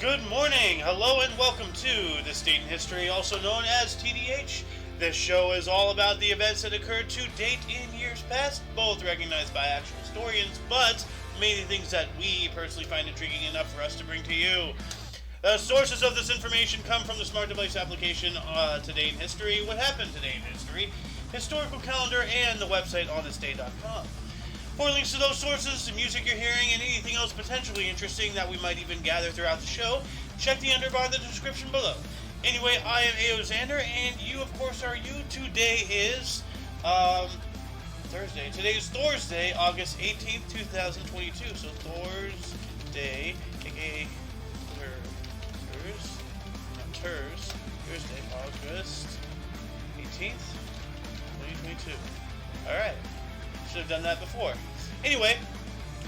Good morning, hello, and welcome to This Date in History, also known as TDH. This show is all about the events that occurred to date in years past, both recognized by actual historians, but mainly things that we personally find intriguing enough for us to bring to you. Sources of this information come from the smart device application Today in History, What Happened Today in History, historical calendar, and the website onthisday.com. For links to those sources, the music you're hearing, and anything else potentially interesting that we might even gather throughout the show, check the underbar in the description below. Anyway, I am A.O. Xander, and you, of course, are you. Today is Thursday. Today is Thursday, August 18th, 2022. So Thursday, aka Thursday, August 18th, 2022. Alright. Should have done that before. Anyway,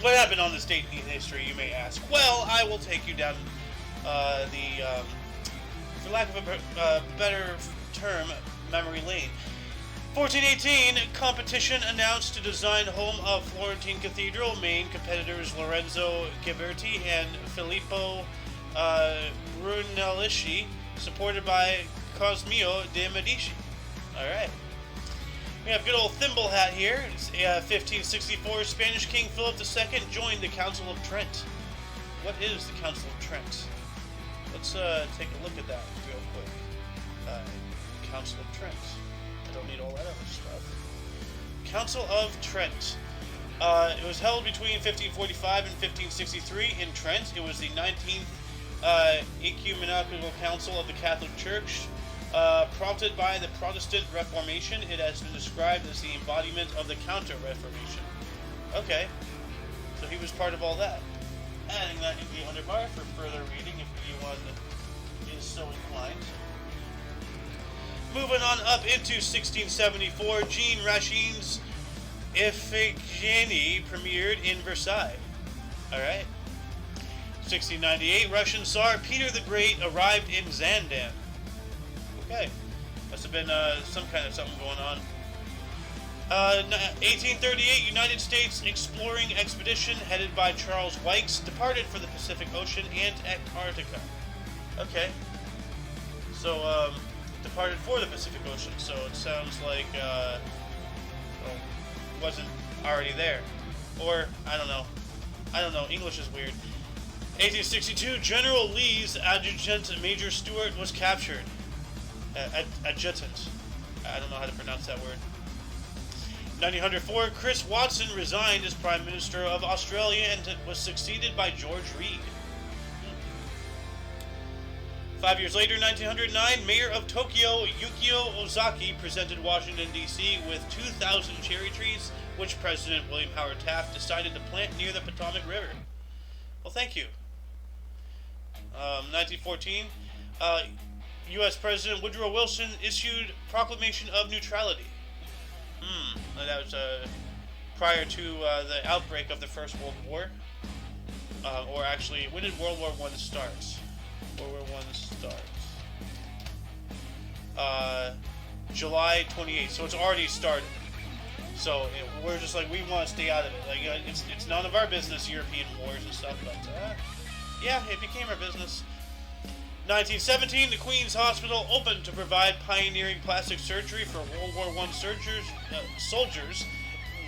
what happened on this date in history, you may ask? Well, I will take you down for lack of a better term, memory lane. 1418, competition announced to design home of Florentine Cathedral. Main competitors Lorenzo Ghiberti and Filippo Brunelleschi, supported by Cosimo de' Medici. Alright. We have good old thimble hat here. It's 1564. Spanish King Philip II joined the Council of Trent. What is the Council of Trent? Let's take a look at that real quick. Council of Trent. I don't need all that other stuff. Council of Trent. It was held between 1545 and 1563 in Trent. It was the 19th ecumenical council of the Catholic Church. Prompted by the Protestant Reformation, it has been described as the embodiment of the Counter-Reformation. Okay, so he was part of all that. Adding that in the underbar for further reading if anyone is so inclined. Moving on up into 1674, Jean Racine's Iphigenie premiered in Versailles. Alright. 1698, Russian Tsar Peter the Great arrived in Zandan. Okay, must have been some kind of something going on. 1838, United States exploring expedition headed by Charles Wilkes departed for the Pacific Ocean and Antarctica. Okay, so departed for the Pacific Ocean. So it sounds like wasn't already there, or I don't know. English is weird. 1862, General Lee's adjutant Major Stewart was captured. Adjutant. I don't know how to pronounce that word. 1904, Chris Watson resigned as Prime Minister of Australia and was succeeded by George Reed. 5 years later, 1909, Mayor of Tokyo, Yukio Ozaki, presented Washington, D.C. with 2,000 cherry trees, which President William Howard Taft decided to plant near the Potomac River. Well, thank you. 1914, U.S. President Woodrow Wilson issued Proclamation of Neutrality. That was prior to the outbreak of the First World War. Or actually, when did World War I start? World War I starts July 28th, so it's already started. So we're just like, we want to stay out of it. Like it's none of our business, European wars and stuff, but yeah, it became our business. 1917, the Queen's Hospital opened to provide pioneering plastic surgery for World War I soldiers,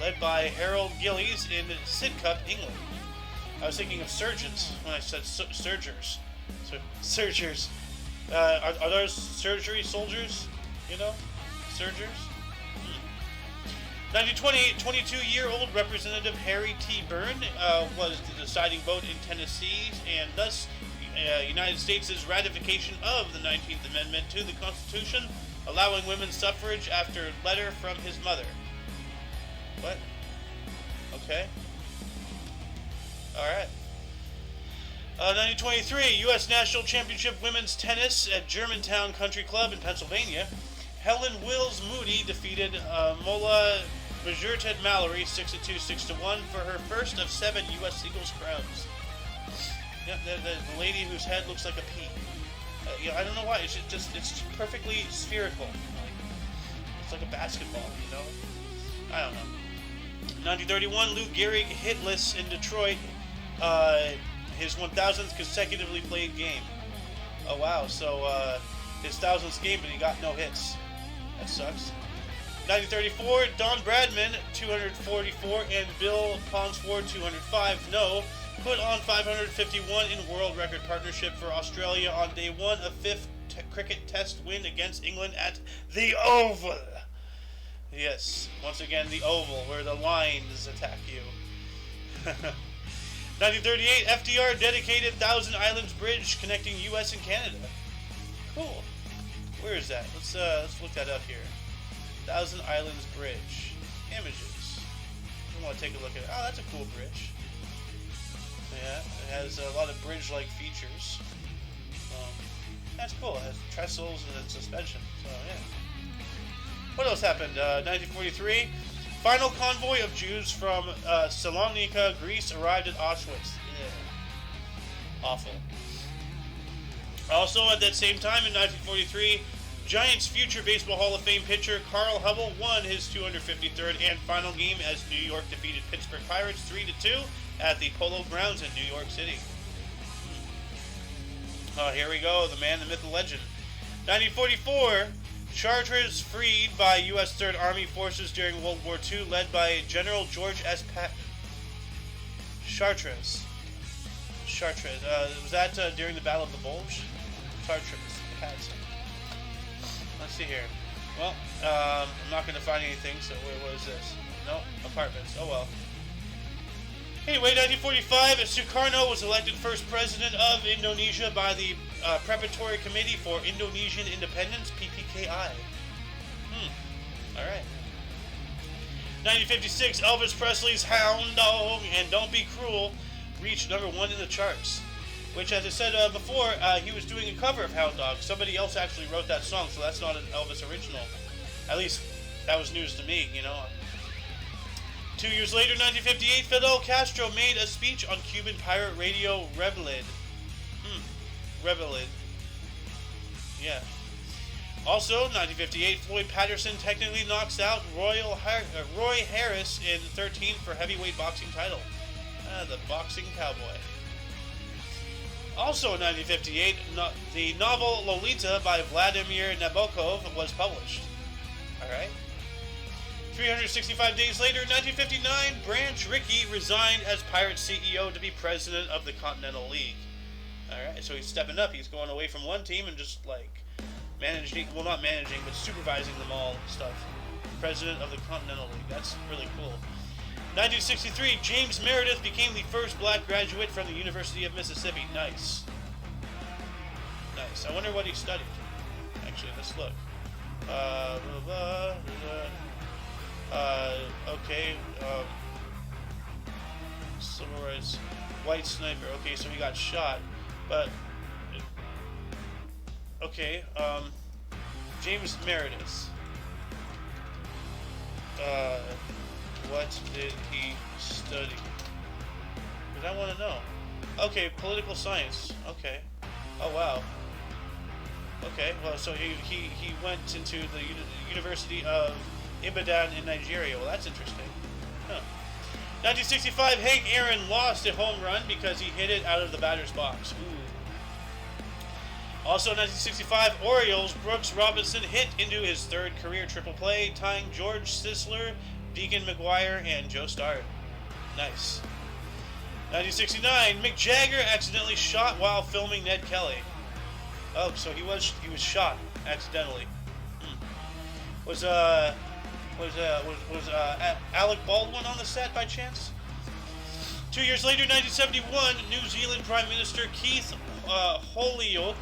led by Harold Gillies in Sidcup, England. I was thinking of surgeons when I said surgers. So, surgers. Are those surgery soldiers? You know? Surgers? 1928, 22-year-old Representative Harry T. Byrne was the deciding vote in Tennessee, and thus United States' ratification of the 19th Amendment to the Constitution, allowing women's suffrage after letter from his mother. What? Okay. Alright. 1923, U.S. National Championship Women's Tennis at Germantown Country Club in Pennsylvania. Helen Wills Moody defeated Mola Bajurtet Mallory 6-2, 6-1 for her first of 7 U.S. singles crowns. Yeah, the lady whose head looks like a pea. I don't know why. It's perfectly spherical. It's like a basketball, you know? I don't know. 1931, Lou Gehrig hitless in Detroit. his 1,000th consecutively played game. Oh wow, so his 1,000th game, but he got no hits. That sucks. 1934, Don Bradman, 244, and Bill Ponsford, 205. No, put on 551 in world record partnership for Australia on day one of fifth cricket test win against England at the Oval. Yes, once again the Oval, where the lions attack you. 1938, FDR dedicated Thousand Islands Bridge connecting U.S. and Canada. Cool. Where is that? Let's look that up here. Thousand Islands Bridge. Images. I want to take a look at it. Oh, that's a cool bridge. Yeah, it has a lot of bridge-like features. That's cool. It has trestles and suspension. So, yeah. What else happened? 1943. Final convoy of Jews from Salonika, Greece, arrived at Auschwitz. Yeah. Awful. Also, at that same time in 1943, Giants future Baseball Hall of Fame pitcher Carl Hubble won his 253rd and final game as New York defeated Pittsburgh Pirates 3-2 at the Polo Grounds in New York City. Oh, here we go. The man, the myth, the legend. 1944, Chartres freed by U.S. Third Army forces during World War II, led by General George S. Chartres. Chartres. Was that during the Battle of the Bulge? Chartres. Let's see here. Well, I'm not going to find anything, so what is this? No, apartments. Oh well. Anyway, 1945, Sukarno was elected first president of Indonesia by the Preparatory Committee for Indonesian Independence, PPKI. Alright. 1956, Elvis Presley's Hound Dog and Don't Be Cruel reached number 1 in the charts. Which, as I said before, he was doing a cover of Hound Dog. Somebody else actually wrote that song, so that's not an Elvis original. At least, that was news to me, you know. 2 years later, 1958, Fidel Castro made a speech on Cuban pirate radio Rebelid. Rebelid. Yeah. Also, 1958, Floyd Patterson technically knocks out Roy Harris in 13 for heavyweight boxing title. The boxing cowboy. Also in 1958, the novel Lolita by Vladimir Nabokov was published. Alright. 365 days later, 1959, Branch Rickey resigned as Pirates CEO to be president of the Continental League. Alright, so he's stepping up. He's going away from one team and just like managing, well not managing, but supervising them all and stuff. President of the Continental League. That's really cool. 1963, James Meredith became the first black graduate from the University of Mississippi. Nice. Nice. I wonder what he studied. Actually, let's look. Okay. Civil rights. White sniper. Okay, so he got shot. But, okay, James Meredith. What did he study? Because I want to know. Okay, political science. Okay. Oh, wow. Okay, well, so he went into the University of Ibadan in Nigeria. Well, that's interesting. Huh. 1965, Hank Aaron lost a home run because he hit it out of the batter's box. Ooh. Also, 1965, Orioles, Brooks Robinson hit into his third career triple play, tying George Sisler, Deacon McGuire, and Joe Start. Nice. 1969, Mick Jagger accidentally shot while filming Ned Kelly. Oh, so he was shot accidentally. Was Alec Baldwin on the set by chance? 2 years later, 1971, New Zealand Prime Minister Keith Holyoake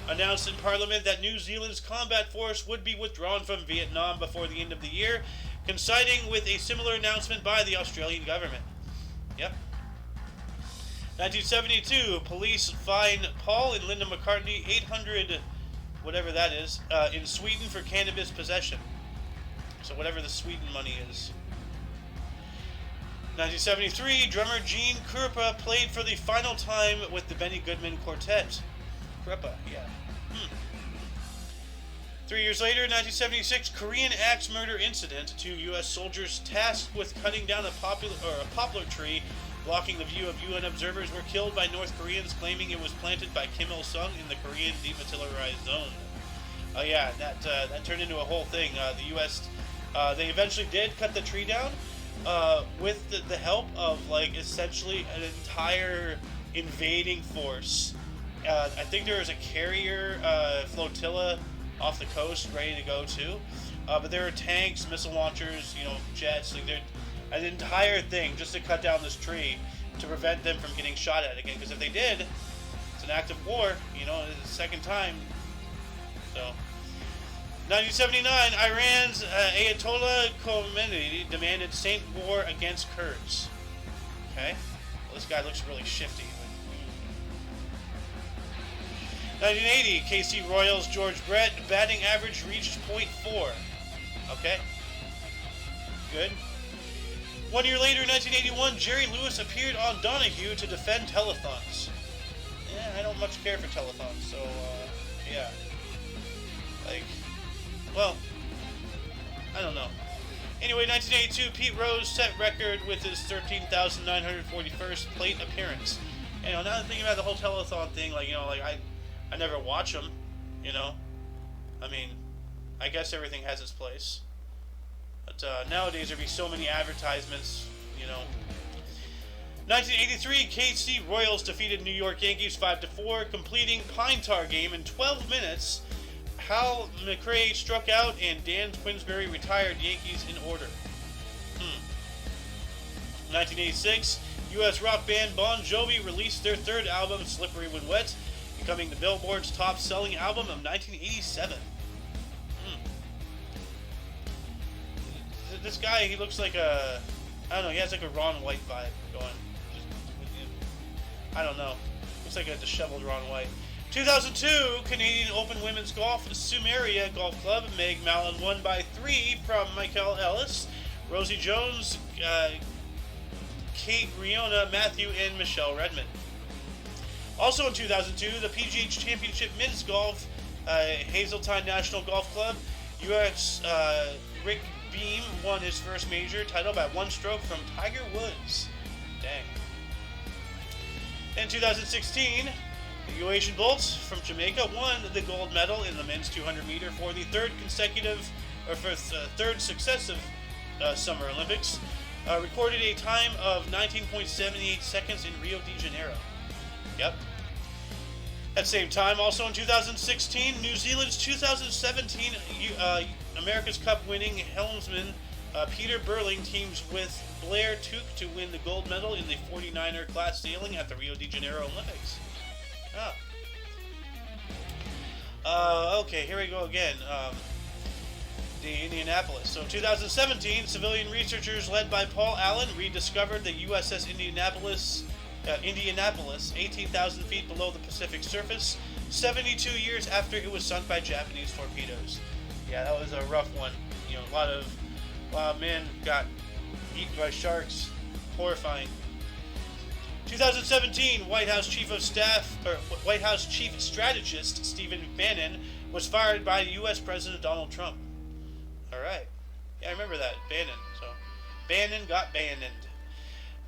announced in Parliament that New Zealand's combat force would be withdrawn from Vietnam before the end of the year, coinciding with a similar announcement by the Australian government. Yep. 1972, police fine Paul and Linda McCartney $800, whatever that is, in Sweden for cannabis possession. So whatever the Sweden money is. 1973, drummer Gene Krupa played for the final time with the Benny Goodman Quartet. Krupa, yeah. 3 years later, 1976, Korean axe murder incident. 2 U.S. soldiers tasked with cutting down a poplar tree blocking the view of UN observers, were killed by North Koreans claiming it was planted by Kim Il-sung in the Korean demilitarized zone. Oh yeah, that turned into a whole thing. The U.S. They eventually did cut the tree down with the help of like essentially an entire invading force. I think there was a carrier flotilla off the coast ready to go too, but there were tanks, missile launchers, jets. Like an entire thing just to cut down this tree to prevent them from getting shot at again. Because if they did, it's an act of war. It's the second time. So, 1979, Iran's Ayatollah Khomeini demanded saint war against Kurds. Okay, well, this guy looks really shifty. 1980, KC Royals George Brett batting average reached .4. Okay, good. 1 year later, 1981, Jerry Lewis appeared on Donahue to defend telethons. Yeah, I don't much care for telethons, so, yeah. Well, I don't know. Anyway, 1982, Pete Rose set record with his 13,941st plate appearance. Now I'm thinking about the whole telethon thing, I never watch them, I mean, I guess everything has its place. But nowadays there'd be so many advertisements, 1983, KC Royals defeated New York Yankees 5-4, completing Pine Tar game in 12 minutes. Hal McRae struck out and Dan Quinsbury retired Yankees in order. 1986, U.S. rock band Bon Jovi released their third album, Slippery When Wet, becoming the Billboard's top-selling album of 1987. This guy, he looks like I don't know, he has like a Ron White vibe going. I don't know. Looks like a disheveled Ron White. 2002, Canadian Open Women's Golf, Sumeria Golf Club. Meg Mallon won by 3 from Michael Ellis, Rosie Jones, Kate Riona, Matthew, and Michelle Redmond. Also in 2002, the PGH Championship Men's Golf, Hazeltine National Golf Club, U.S. Rick Beam won his first major title by 1 stroke from Tiger Woods. Dang. In 2016, the Uasin Bolt from Jamaica won the gold medal in the men's 200 meter for the third successive Summer Olympics. Recorded a time of 19.78 seconds in Rio de Janeiro. Yep. At the same time, also in 2016, New Zealand's 2017 America's Cup winning helmsman Peter Burling teams with Blair Tuke to win the gold medal in the 49er class sailing at the Rio de Janeiro Olympics. Okay, here we go again. The Indianapolis. So 2017, civilian researchers led by Paul Allen rediscovered the USS Indianapolis, 18,000 feet below the Pacific surface, 72 years after it was sunk by Japanese torpedoes. Yeah, that was a rough one. A lot of men got eaten by sharks. Horrifying. 2017, White House Chief Strategist Stephen Bannon was fired by U.S. President Donald Trump. All right. Yeah, I remember that. Bannon. So, Bannon got banned.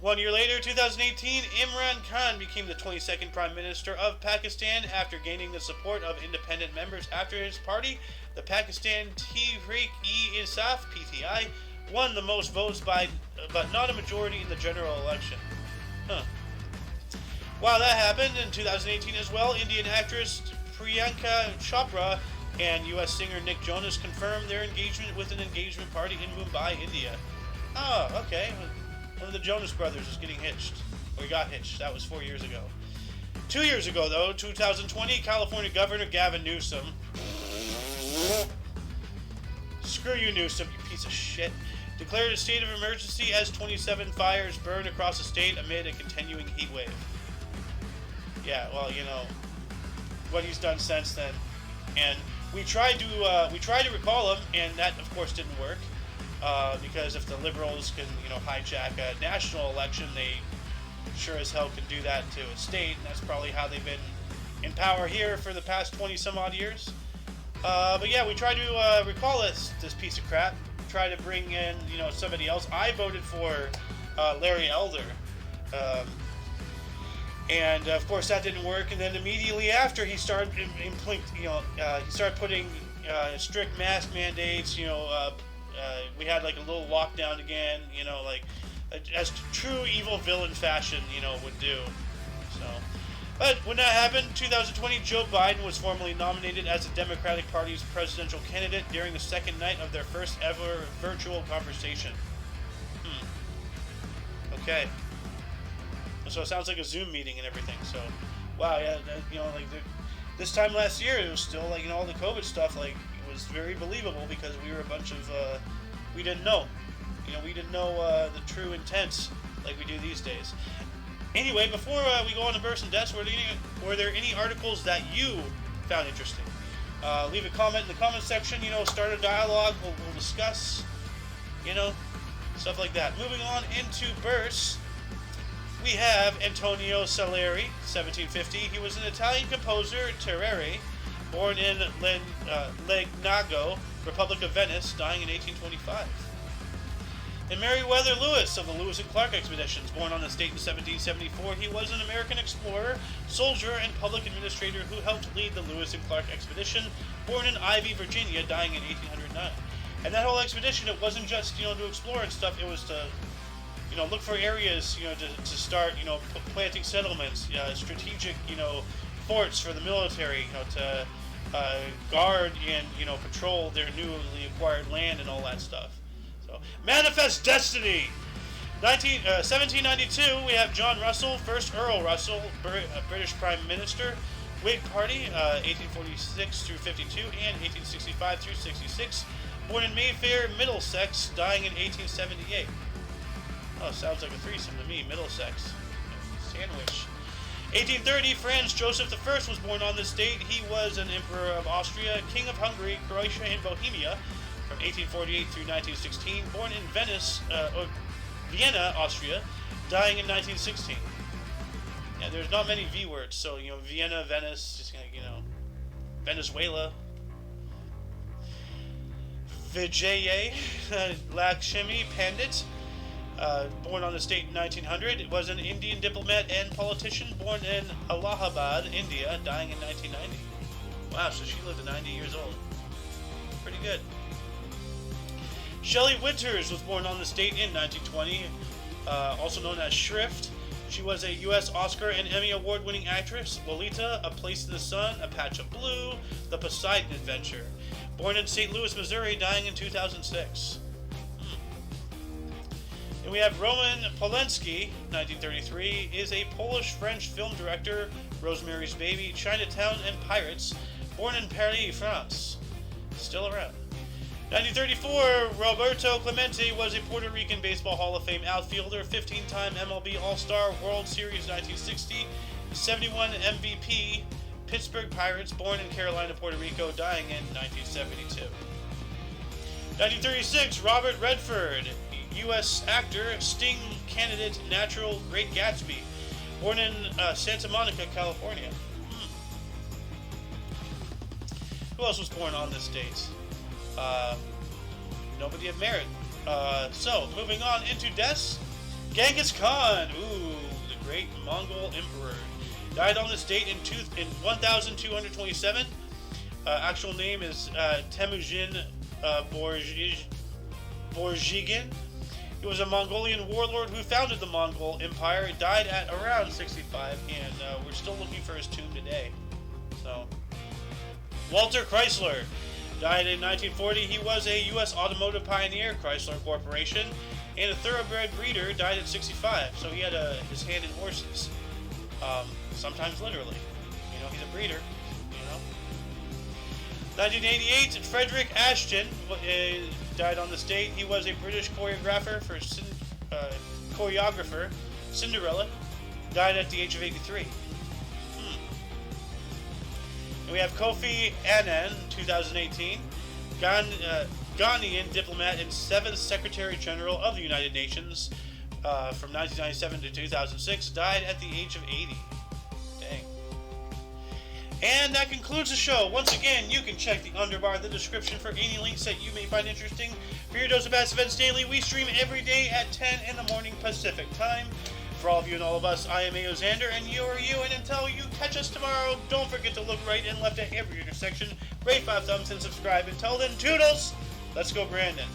1 year later, 2018, Imran Khan became the 22nd Prime Minister of Pakistan after gaining the support of independent members after his party, the Pakistan Tehreek-e-Insaf (PTI), won the most votes but not a majority in the general election. While that happened in 2018 as well, Indian actress Priyanka Chopra and U.S. singer Nick Jonas confirmed their engagement with an engagement party in Mumbai, India. Oh, okay. One of the Jonas brothers is getting hitched. Or got hitched. That was 4 years ago. 2 years ago, though, 2020, California Governor Gavin Newsom. Screw you, Newsom, you piece of shit. Declared a state of emergency as 27 fires burn across the state amid a continuing heat wave. Yeah, well, what he's done since then. And we tried to recall him, and that, of course, didn't work. Because if the liberals can, hijack a national election, they sure as hell can do that to a state, and that's probably how they've been in power here for the past 20-some-odd years. But yeah, we tried to recall this piece of crap, try to bring in, somebody else. I voted for Larry Elder, And of course that didn't work. And then immediately after, he started putting strict mask mandates. We had like a little lockdown again. As true evil villain fashion, would do. So, but when that happened, 2020, Joe Biden was formally nominated as the Democratic Party's presidential candidate during the second night of their first ever virtual conversation. Okay. So it sounds like a Zoom meeting and everything. So, wow, yeah, this time last year, it was still all the COVID stuff. It was very believable because we were a bunch of we didn't know, we didn't know the true intents like we do these days. Anyway, before we go on to bursts and deaths, were there any articles that you found interesting? Leave a comment in the comment section. Start a dialogue. We'll discuss. Stuff like that. Moving on into bursts. We have Antonio Salieri, 1750. He was an Italian composer, Terrere, born in Legnago, Republic of Venice, dying in 1825. And Meriwether Lewis of the Lewis and Clark expeditions, born on this date in 1774. He was an American explorer, soldier, and public administrator who helped lead the Lewis and Clark expedition, born in Ivy, Virginia, dying in 1809. And that whole expedition, it wasn't just, to explore and stuff, it was to look for areas, to start, planting settlements, strategic, forts for the military, to guard and, patrol their newly acquired land and all that stuff. So, Manifest Destiny! 1792, we have John Russell, 1st Earl Russell, British Prime Minister, Whig Party, 1846 through 52 and 1865 through 66, born in Mayfair, Middlesex, dying in 1878. Oh, sounds like a threesome to me. Middlesex. Sandwich. 1830, Franz Joseph I was born on this date. He was an emperor of Austria, king of Hungary, Croatia, and Bohemia from 1848 through 1916. Born in Vienna, Austria, dying in 1916. Yeah, there's not many V words, so, Vienna, Venice, just, Venezuela. Vijay Lakshmi Pandit. Born on this date in 1900, was an Indian diplomat and politician born in Allahabad, India, dying in 1990. Wow, so she lived to 90 years old. Pretty good. Shelley Winters was born on this date in 1920, also known as Shrift. She was a U.S. Oscar and Emmy Award-winning actress. Lolita, A Place in the Sun, A Patch of Blue, The Poseidon Adventure. Born in St. Louis, Missouri, dying in 2006. And we have Roman Polanski, 1933, is a Polish-French film director, Rosemary's Baby, Chinatown, and Pirates, born in Paris, France. Still around. 1934, Roberto Clemente was a Puerto Rican Baseball Hall of Fame outfielder, 15-time MLB All-Star, World Series 1960, 71 MVP, Pittsburgh Pirates, born in Carolina, Puerto Rico, dying in 1972. 1936, Robert Redford, U.S. actor, Sting candidate, natural Great Gatsby, born in Santa Monica, California. Who else was born on this date? Nobody of merit. So, moving on into deaths. Genghis Khan, the great Mongol emperor, died on this date in 1227. Actual name is Temujin Borjigin. He was a Mongolian warlord who founded the Mongol Empire. He died at around 65, and we're still looking for his tomb today. So, Walter Chrysler died in 1940. He was a U.S. automotive pioneer, Chrysler Corporation, and a thoroughbred breeder. Died at 65. So he had his hand in horses. Sometimes literally. He's a breeder. 1988, Frederick Ashton died on this date. He was a British choreographer Cinderella. Died at the age of 83. And we have Kofi Annan, 2018, Ghanaian diplomat and 7th Secretary General of the United Nations from 1997 to 2006. Died at the age of 80. Dang. And that concludes the show. Once again, you can check the underbar in the description for any links that you may find interesting. For your dose of Bass Events Daily, we stream every day at 10 in the morning Pacific Time. for all of you and all of us, I am Xander, and you are you, and until you catch us tomorrow, don't forget to look right and left at every intersection, rate 5 thumbs, and subscribe. Until then, toodles! Let's go, Brandon.